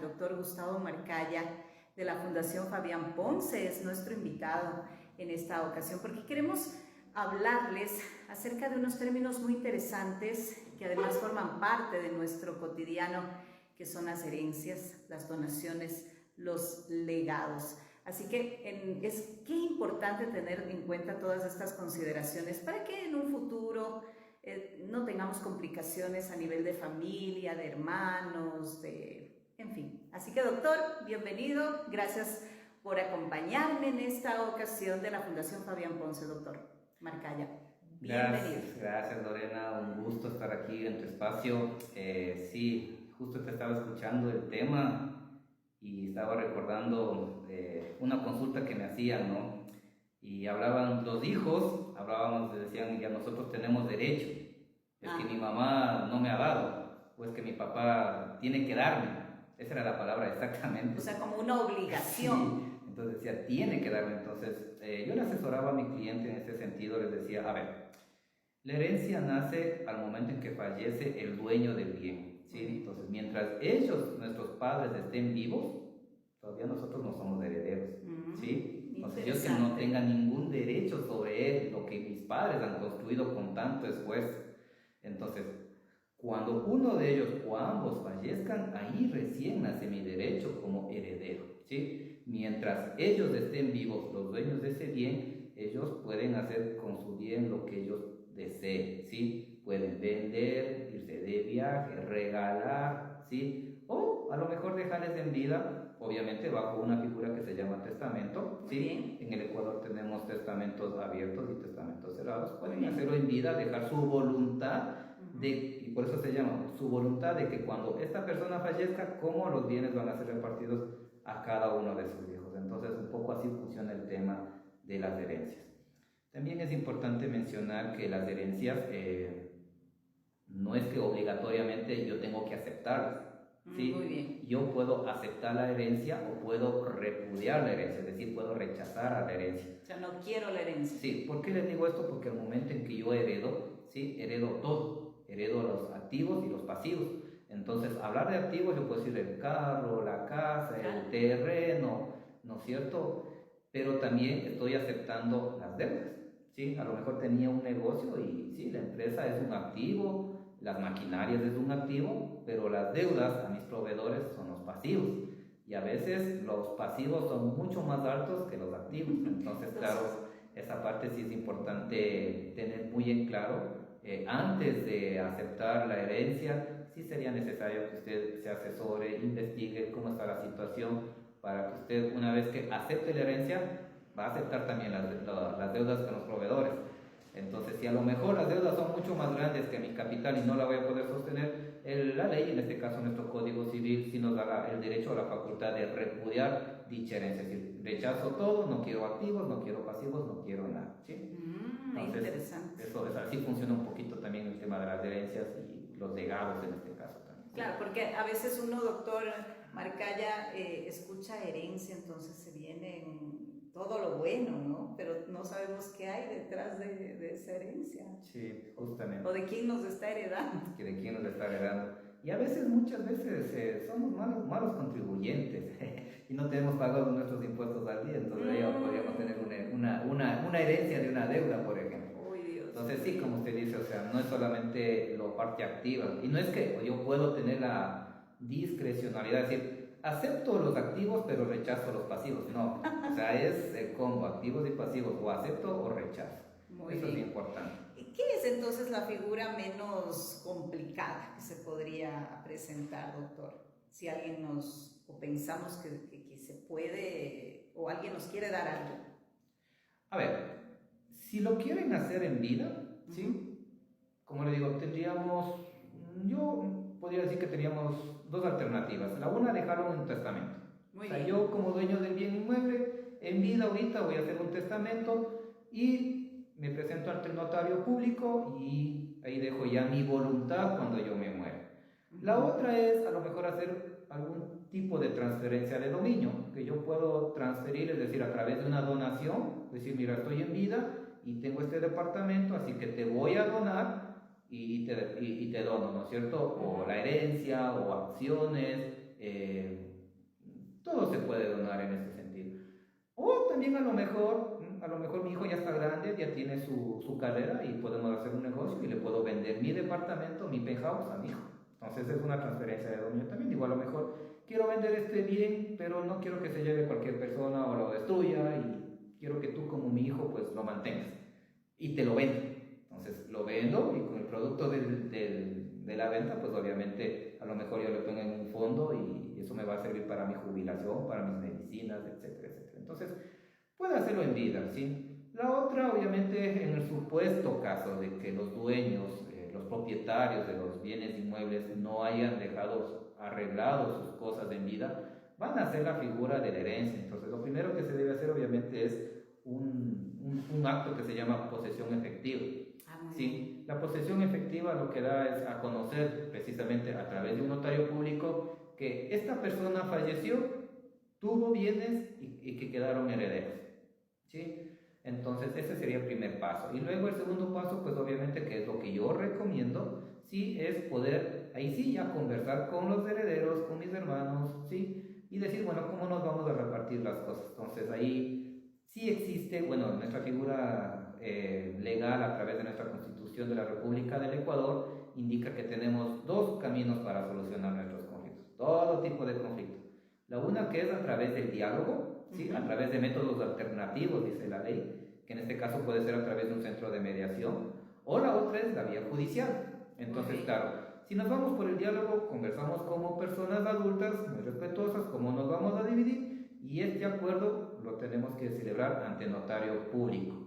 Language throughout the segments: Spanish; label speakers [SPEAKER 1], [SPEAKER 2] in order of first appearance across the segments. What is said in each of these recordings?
[SPEAKER 1] al doctor Gustavo Marcaya de la Fundación Fabián Ponce, es nuestro invitado en esta ocasión, porque queremos hablarles acerca de unos términos muy interesantes que además forman parte de nuestro cotidiano, que son las herencias, las donaciones, los legados. Así que qué importante tener en cuenta todas estas consideraciones para que en un futuro no tengamos complicaciones a nivel de familia, de hermanos, en fin. Así que doctor, bienvenido, gracias por acompañarme en esta ocasión de la Fundación Fabián Ponce, doctor Marcaya. Bienvenido.
[SPEAKER 2] Gracias Lorena, un gusto estar aquí en tu espacio. Sí, justo te estaba escuchando el tema y estaba recordando una consulta que me hacían, ¿no? Y hablaban los hijos, decían, ya nosotros tenemos derecho, es que mi mamá no me ha dado, o es que mi papá tiene que darme, esa era la palabra exactamente.
[SPEAKER 1] O sea, como una obligación.
[SPEAKER 2] Sí, entonces decía, tiene que darme. Entonces yo le asesoraba a mi cliente en ese sentido, les decía, a ver, la herencia nace al momento en que fallece el dueño del bien, ¿sí? Entonces, mientras ellos, nuestros padres, estén vivos, todavía nosotros no somos herederos, ¿sí? Entonces, yo que no tenga ningún derecho sobre él, lo que mis padres han construido con tanto esfuerzo. Entonces, cuando uno de ellos o ambos fallezcan, ahí recién nace mi derecho como heredero, ¿sí? Mientras ellos estén vivos, los dueños de ese bien, ellos pueden hacer con su bien lo que ellos deseen, ¿sí? Pueden vender, irse de viaje, regalar, ¿sí? O a lo mejor dejarles en vida, obviamente bajo una figura que se llama testamento, ¿sí? En el Ecuador tenemos testamentos abiertos y testamentos cerrados. Pueden hacerlo en vida, dejar su voluntad y por eso se llama su voluntad de que cuando esta persona fallezca, cómo los bienes van a ser repartidos a cada uno de sus hijos. Entonces, un poco así funciona el tema de las herencias. También es importante mencionar que las herencias no es que obligatoriamente yo tengo que aceptarlas, ¿sí?
[SPEAKER 1] Muy bien.
[SPEAKER 2] Yo puedo aceptar la herencia o puedo repudiar la herencia, es decir, puedo rechazar a la herencia.
[SPEAKER 1] O sea, no quiero la herencia.
[SPEAKER 2] Sí, ¿por qué les digo esto? Porque al momento en que yo heredo, ¿sí? Heredo todo, heredo los activos y los pasivos. Entonces, hablar de activos, yo puedo decir el carro, la casa, el terreno, ¿no es cierto? Pero también estoy aceptando las deudas, ¿sí? A lo mejor tenía un negocio y sí, la empresa es un activo, las maquinarias es un activo, pero las deudas a mis proveedores son los pasivos. Y a veces los pasivos son mucho más altos que los activos. Entonces, claro, esa parte sí es importante tener muy en claro. Antes de aceptar la herencia, sí sería necesario que usted se asesore, investigue cómo está la situación, para que usted, una vez que acepte la herencia, va a aceptar también las deudas con los proveedores. Entonces, si a lo mejor las deudas son mucho más grandes que mi capital y no la voy a poder sostener, la ley, en este caso nuestro Código Civil, sí nos da el derecho a la facultad de repudiar dicha herencia. Es decir, rechazo todo, no quiero activos, no quiero pasivos, no quiero nada, ¿sí? Entonces,
[SPEAKER 1] interesante.
[SPEAKER 2] Eso así funciona un poquito también el tema de las herencias y los legados en este caso también.
[SPEAKER 1] Claro, porque a veces uno, doctor Marcaya, escucha herencia, entonces se viene en todo lo bueno, ¿no? Pero no sabemos qué hay detrás de esa herencia.
[SPEAKER 2] Sí, justamente.
[SPEAKER 1] O de quién nos está heredando.
[SPEAKER 2] Que de quién nos está heredando. Y a veces, muchas veces, somos malos contribuyentes y no tenemos pagado nuestros impuestos al día, entonces ahí podríamos tener una herencia de una deuda, por ejemplo. Entonces sí, como usted dice, o sea, no es solamente la parte activa, y no es que yo puedo tener la discrecionalidad, es decir, acepto los activos pero rechazo los pasivos, no, o sea, es combo, activos y pasivos, o acepto o rechazo. Eso es importante.
[SPEAKER 1] ¿Y qué es entonces la figura menos complicada que se podría presentar, doctor? Si alguien o pensamos que se puede, o alguien nos quiere dar algo.
[SPEAKER 2] A ver, si lo quieren hacer en vida, ¿sí? Como le digo, yo podría decir que teníamos dos alternativas. La una, dejarlo en un testamento.
[SPEAKER 1] Muy bien.
[SPEAKER 2] Yo como dueño del bien inmueble, en vida ahorita voy a hacer un testamento y me presento ante el notario público y ahí dejo ya mi voluntad cuando yo me muera. La otra es a lo mejor hacer algún tipo de transferencia de dominio, que yo puedo transferir, es decir, a través de una donación, decir, mira, estoy en vida y tengo este departamento, así que te voy a donar y te dono, ¿no es cierto? O la herencia, o acciones, también a lo mejor mi hijo ya está grande, ya tiene su carrera y podemos hacer un negocio y le puedo vender mi departamento, mi penthouse a mi hijo. Entonces es una transferencia de dominio también. Digo, a lo mejor quiero vender este bien, pero no quiero que se lleve cualquier persona o lo destruya y quiero que tú como mi hijo pues lo mantengas y te lo vendo. Entonces lo vendo y con el producto de la venta pues obviamente a lo mejor yo lo pongo en un fondo y eso me va a servir para mi jubilación, para mis medicinas, etcétera, etcétera. Entonces puede hacerlo en vida, ¿sí? La otra obviamente en el supuesto caso de que los dueños, los propietarios de los bienes inmuebles no hayan dejado arreglados sus cosas en vida, van a hacer la figura de la herencia. Entonces lo primero que se debe hacer obviamente es un acto que se llama posesión efectiva. ¿Sí? La posesión efectiva lo que da es a conocer precisamente a través de un notario público que esta persona falleció, tuvo bienes y que quedaron herederos. ¿Sí? Entonces ese sería el primer paso. Y luego el segundo paso, pues obviamente que es lo que yo recomiendo, sí, es poder, ahí sí ya conversar con los herederos, con mis hermanos, ¿sí? Y decir, bueno, ¿cómo nos vamos a repartir las cosas? Entonces ahí sí existe, bueno, nuestra figura legal a través de nuestra Constitución de la República del Ecuador indica que tenemos dos caminos para solucionar nuestros conflictos, todo tipo de conflictos. La una que es a través del diálogo, ¿sí? A través de métodos alternativos, dice la ley, que en este caso puede ser a través de un centro de mediación, o la otra es la vía judicial. Entonces, claro, si nos vamos por el diálogo, conversamos como personas adultas, muy respetuosas, cómo nos vamos a dividir, y este acuerdo lo tenemos que celebrar ante notario público.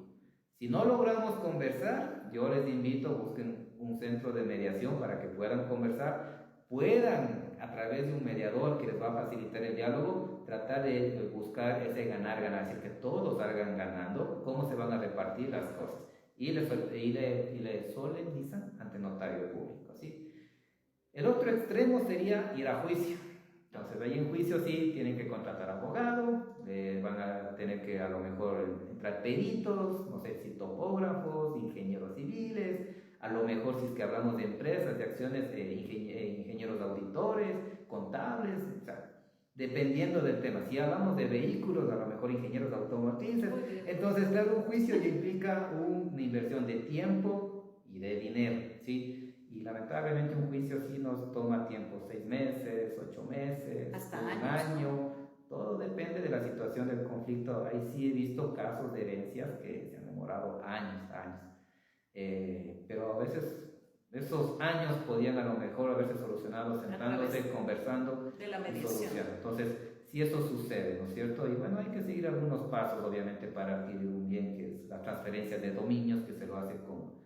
[SPEAKER 2] Si no logramos conversar, yo les invito a busquen un centro de mediación para que puedan conversar, puedan a través de un mediador que les va a facilitar el diálogo, tratar de buscar ese ganar-ganar, es decir, que todos salgan ganando, cómo se van a repartir las cosas, y le solemnizan ante notario público, ¿sí? El otro extremo sería ir a juicio. Entonces ahí en juicio sí tienen que contratar abogado, van a tener que a lo mejor entrar peritos, no sé si topógrafos, ingenieros civiles, a lo mejor si es que hablamos de empresas, de acciones, ingenieros auditores, contables, o sea, dependiendo del tema. Si hablamos de vehículos, a lo mejor ingenieros automotrices. Entonces, claro, un juicio ya implica una inversión de tiempo y de dinero, ¿sí? Y lamentablemente un juicio sí nos toma tiempo, 6 meses, 8 meses,
[SPEAKER 1] hasta
[SPEAKER 2] un
[SPEAKER 1] años.
[SPEAKER 2] año. Todo depende de la situación del conflicto. Ahí sí he visto casos de herencias que se han demorado años. Pero a veces esos años podían a lo mejor haberse solucionado sentándose, conversando
[SPEAKER 1] de la
[SPEAKER 2] y
[SPEAKER 1] mediación.
[SPEAKER 2] solucionando. Entonces, si eso sucede, ¿no es cierto? Y bueno, hay que seguir algunos pasos, obviamente, para adquirir un bien, que es la transferencia de dominios, que se lo hace con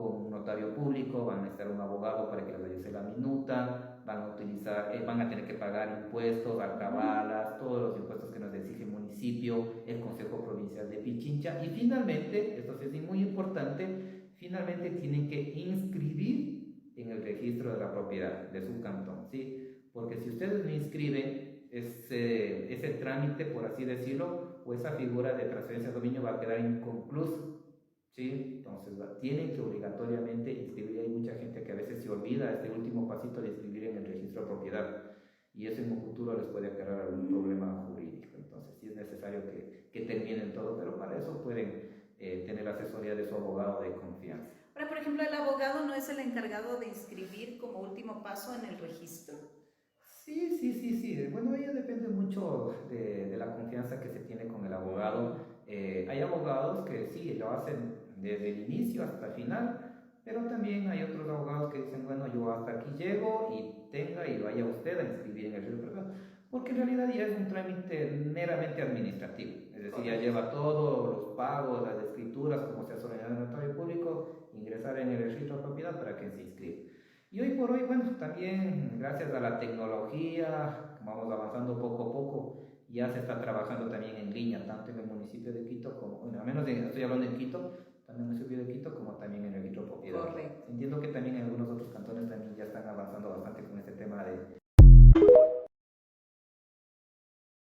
[SPEAKER 2] un notario público, van a necesitar un abogado para que les revise la minuta, van a tener que pagar impuestos, alcabalas, todos los impuestos que nos exige el municipio, el Consejo Provincial de Pichincha, y finalmente, esto sí es muy importante, finalmente tienen que inscribir en el registro de la propiedad de su cantón, ¿sí? Porque si ustedes no inscriben, ese trámite, por así decirlo, o esa figura de transferencia de dominio va a quedar inconcluso, ¿sí? Entonces tienen que obligatoriamente inscribir. Hay mucha gente que a veces se olvida este último pasito de inscribir en el registro de propiedad, y eso en un futuro les puede crear algún problema jurídico. Entonces sí es necesario que terminen todo, pero para eso pueden tener la asesoría de su abogado de confianza.
[SPEAKER 1] Ahora, por ejemplo, ¿el abogado no es el encargado de inscribir como último paso en el registro?
[SPEAKER 2] Sí. Bueno, ella depende mucho de la confianza que se tiene con el abogado. Hay abogados que sí, lo hacen desde el inicio hasta el final, pero también hay otros abogados que dicen, bueno, yo hasta aquí llego y vaya usted a inscribir en el registro, porque en realidad ya es un trámite meramente administrativo, es decir, ya lleva todos los pagos, las escrituras, como se hace en el notario público, ingresar en el registro de propiedad para que se inscriba. Y hoy por hoy, bueno, también gracias a la tecnología, vamos avanzando poco a poco, ya se está trabajando también en línea, tanto en el municipio de Quito, como, bueno, al menos estoy hablando en Quito, también en el municipio de Quito, como también en el registro de propiedad.
[SPEAKER 1] Correcto.
[SPEAKER 2] Entiendo que también en algunos